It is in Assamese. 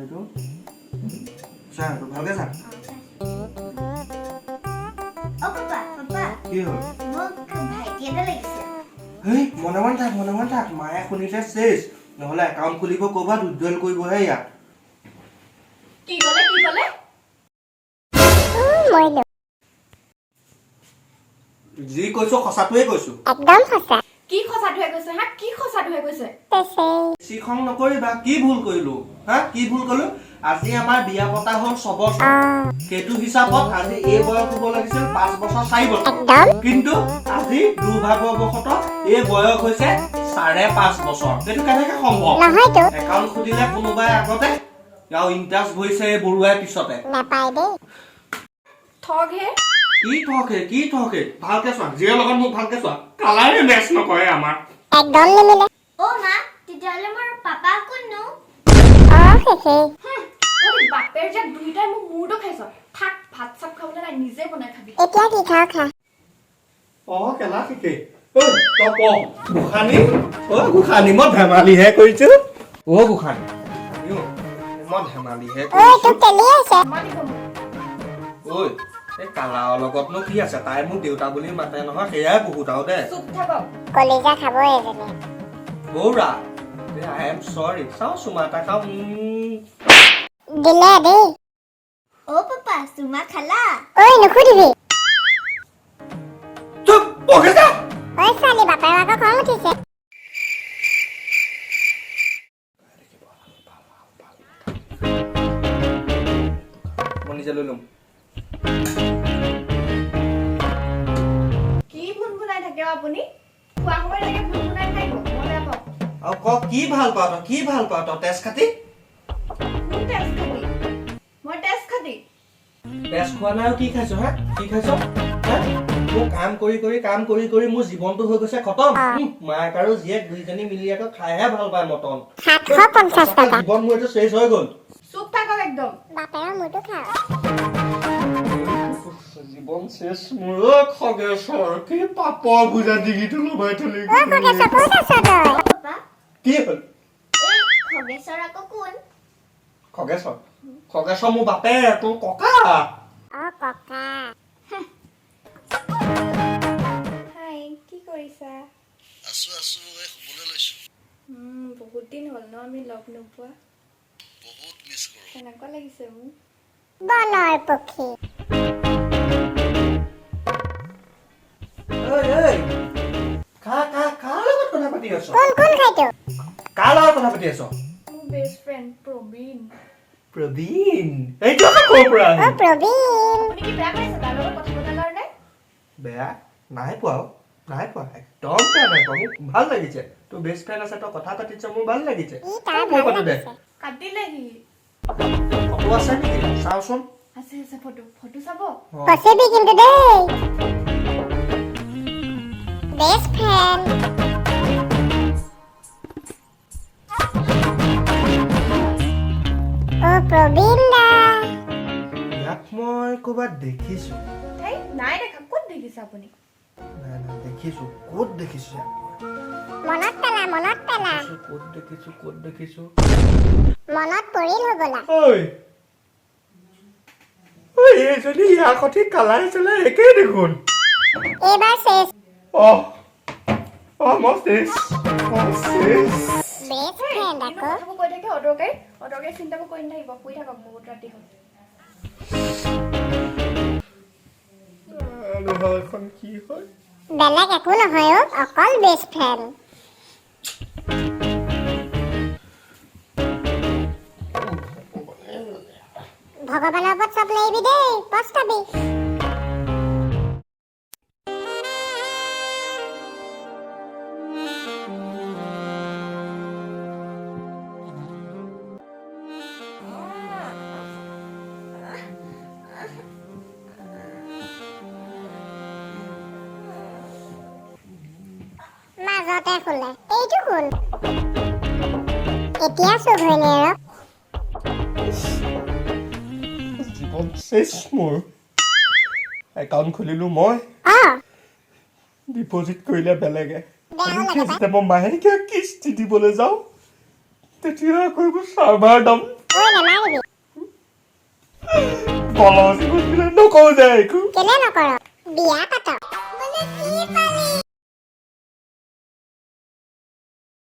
এইটো চাহ ভালকে চাহ কি হ'ল হেই মনে মনে থাক মায়ে শুনিছে চেছ নহ'লে একাউণ্ট খুলিব ক'ৰবাত উজ্জ্বল কৰিবহে ইয়াত কি ক'লে যি কৈছো সঁচাটোৱে কৈছো একদম সঁচা কি খসাটোহে কৈছে হা কি খসাটোহে কৈছে চিখং নকৰিবা কি ভুল কৰিলো হা কি ভুল কৰিলো আজি আমাৰ বিয়া পতা হ'ল 6 বছৰ সেইটো হিচাপত আজি এই বয়স হ'ব লাগিছিল 5 বছৰ 4 বছৰ কিন্তু আজি দুৰ্ভাগ্যবশতঃ এই বয়স হৈছে 5.5 বছৰ সেইটো কেনেকৈ সম্ভৱ নহয়তো একাউণ্ট খুলিলে কোনোবাই আগতে ইয়াৰ ইণ্টাৰেষ্ট হৈছে বৰুৱাই পিছতে নাপায় দেই ঠগ হে কি থকে ভালকে চোৱা জিৰ লগত মোক ভালকে চোৱা কালাৰে মেচ নকৰে আমাৰ একদম নিমিলে অ মা তেতিয়াহ'লে মোৰ পাপা কোননো তই বাপেৰ যে দুইটাই মোক মূৰটো খাইছ থাক ভাত চাপ খাবলৈ নাই নিজে বনাই খাবি এতিয়া কি খাওঁ খা কেলা ঠিকেই ঐ তই ক গোসানী মই ধেমালিহে কৰিছো গোসানী মই ধেমালিহে তোক তেলি আছে ঐ এই কালাৰ লগতনো কি আছে তাই মোক দেউতা বুলি মাতে নহয় সেয়াই বহুত আৰু দে চুপ থাকক কলিজা খাব এজনী বৌৰা আই এম সৰি চাওঁ চুমা এটা খাওঁ দিলে দেই অ পাপা চুমা খালা ঐ নুসুধিবি চুপ পঢ়ে যা ঐ ছোৱালী বাপেৰ আকৌ খং উঠিছে মই নিজে লৈ ল'ম কি ভুনভুনাই থাকে আপুনি খোৱা সময় লাগে ভুনভুনাই থাকিব মই বেয়া পাওঁ আৰু ক কি ভাল পাওঁ তই তেজ খাতি কোন টেষ্ট খাবি মই টেষ্ট খাবি তেজ খোৱা নাই আৰু কি খাইছ হা মোক কাম কৰি মোৰ জীৱনটো হৈ গৈছে খতম মাক আৰু জীয়েক দুইজনী মিলি আকৌ খাইহে ভাল পায় মটন 750 টকা জীৱন মোৰ এইটো চেছ হৈ গ'ল চুপ থাকক একদম বাপেৰৰ মোৰটো খাওঁ জীৱন চেছ মোৰ খগেশ্বৰ কি পাপৰ বুজা ডিঙিটো লগাই থলি খগেশ্বৰ ক'ত আছ তই পাপা কি হ'ল এই খগেশ্বৰ আকৌ কোন খগেশ্বৰ মোৰ বাপে তোৰ ককা ককা হাই কি কৰিছা আছো এই শুবলৈ লৈছো বহুত দিন হ'ল ন আমি লগ নোপোৱা বহুত মিছ কৰো কেনেকুৱা লাগিছে মোক বনৰ পক্ষী কাৰ লগত কথা পাতি আছ কোন খাইতো কাৰ লগত কথা পাতি আছ মোৰ বেষ্ট ফ্ৰেণ্ড প্ৰবীণ প্ৰবীণ এইটো আকৌ ক'ৰ পৰা আহিল প্ৰবীণ আপুনি কি বেয়া পাইছে তাৰ লগত কথা পতাৰ কাৰণে বেয়া নাই পোৱা একদম বেয়া নাই পোৱা মোক ভাল লাগিছে তোৰ বেষ্ট ফ্ৰেণ্ড আছে তই কথা পাতিছ মোৰ ভাল লাগিছে মই পাতো দে কাটিলে সি ফটো আছে নেকি চাওচোন আছে ফটো চাব পচিবি কিন্তু দেই বেষ্ট ফ্ৰেণ্ড প্ৰবীণ দা ইয়াক মই ক'ৰবাত দেখিছো হেই নাই দেখা ক'ত দেখিছে আপুনি নাই দেখিছো ক'ত দেখিছো ইয়াক মনত পেলা ক'ত দেখিছো মনত পৰিল হ'বলা ঐ এইজনী ইয়াৰ সঠিক কালাৰ চলাই একেই দেখোন এইবাৰ শেষ মই শেষ বেষ্ট ফ্ৰেণ্ড আকৌ কথাবোৰ কৈ থাকে অদৰকাৰী চিন্তাবোৰ কৰি নাথাকিব শুই থাকক বহুত ৰাতি হ'ল এখন কি হয় বেলেগ একো নহয় অকল বেষ্ট ফ্ৰেণ্ড ভগৱানৰ ওপৰত চব লাগিবি দেই পস্তাবি মাজতে শুলে এইটো কোন এতিয়া চুভ হৈ নে জীৱন শেষ মোৰ একাউণ্ট খুলিলো মই ডিপজিট কৰিলে বেলেগে যেতিয়া মই মাহেকীয়া কিস্তি দিবলৈ যাওঁ তেতিয়া আকৌ এইবোৰ চাৰ্ভাৰ দাম নকওঁ যে একো কেলে নকৰ বিয়া পাত মানে কি